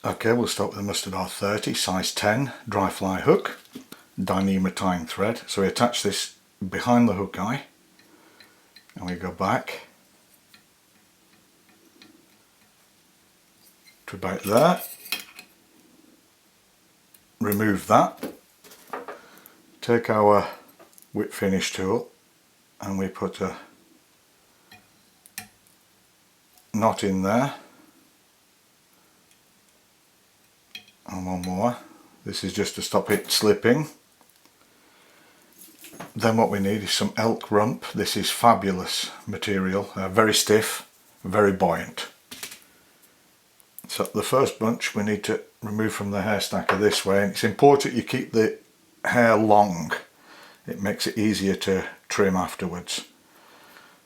Okay, we'll start with the Mustard R30 size 10 dry fly hook, Dyneema tying thread. So we attach this behind the hook eye and we go back to about there, remove that, take our whip finish tool and we put a knot in there and one more. This is just to stop it slipping. Then what we need is some elk rump. This is fabulous material, very stiff, very buoyant. So the first bunch we need to remove from the hair stacker this way, and it's important you keep the hair long. It makes it easier to trim afterwards.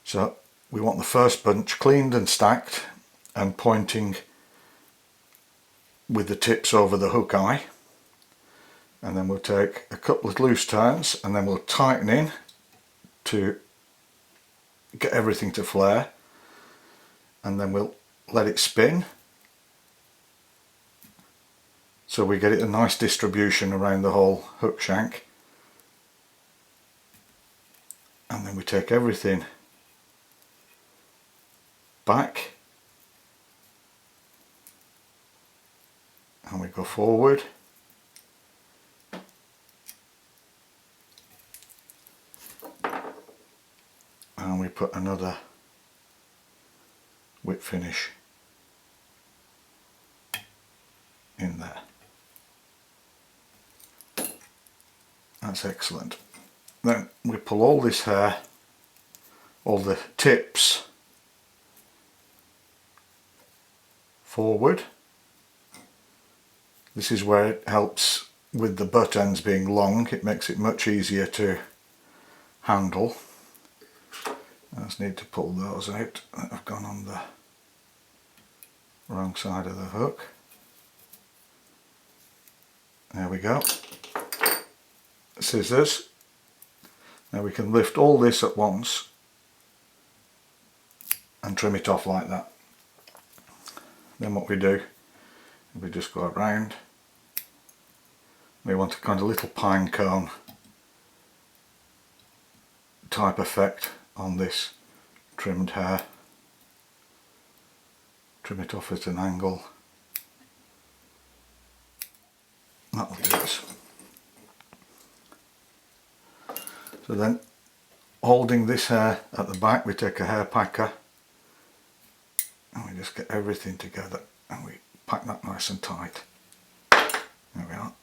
So we want the first bunch cleaned and stacked and pointing with the tips over the hook eye, and then we'll take a couple of loose turns and then we'll tighten in to get everything to flare, and then we'll let it spin so we get it a nice distribution around the whole hook shank. And then we take everything back and we go forward and we put another whip finish in there. That's excellent. Then we pull all this hair, all the tips forward. This is where it helps with the butt ends being long. It makes it much easier to handle. I just need to pull those out that have gone on the wrong side of the hook. There we go. Scissors. Now we can lift all this at once and trim it off like that. Then what we do, we just go around. We want a kind of little pine cone type effect on this trimmed hair. Trim it off at an angle. That'll do us. So then, holding this hair at the back, we take a hair packer and we just get everything together and we pack that nice and tight. There we are.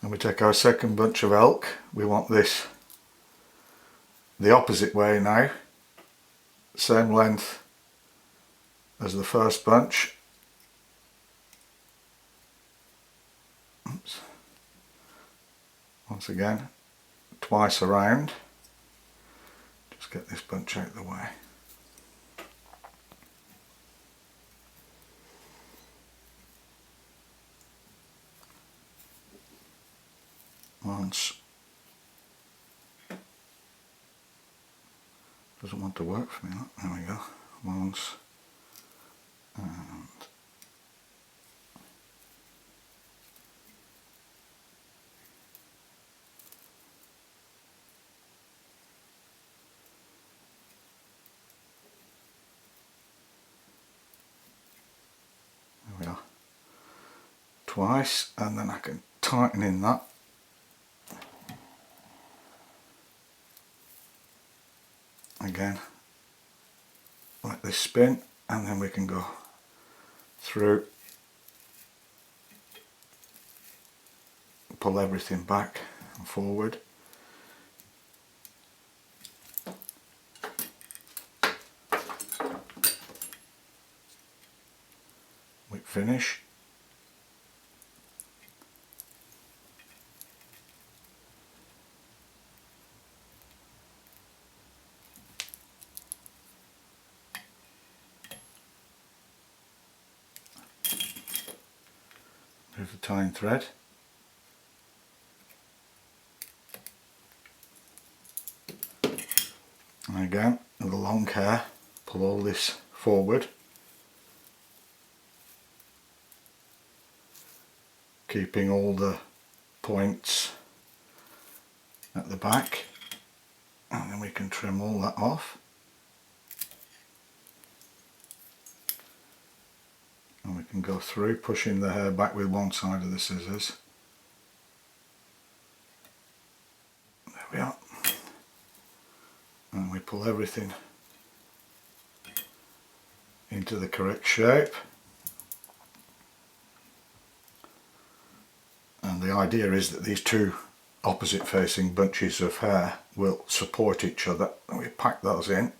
And we take our second bunch of elk. We want this the opposite way now, same length as the first bunch. Oops. Once again, twice around. Just get this bunch out of the way. Once. Doesn't want to work for me. Look. There we go. Once. And there we are. Twice, and then I can tighten in that. Again, let this spin, and then we can go through, pull everything back and forward. Whip finish. Move the tying thread. And again, with the long hair, pull all this forward. keeping all the points at the back, and then we can trim all that off. And we can go through, pushing the hair back with one side of the scissors. There we are. And we pull everything into the correct shape. And the idea is that these two opposite facing bunches of hair will support each other, and we pack those in.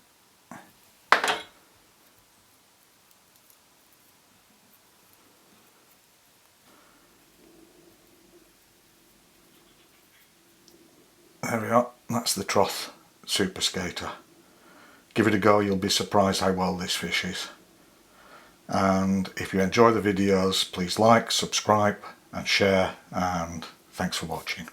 There we are, that's the Troth Super Skater. Give it a go, you'll be surprised how well this fish is. And if you enjoy the videos, please like, subscribe and share, and thanks for watching.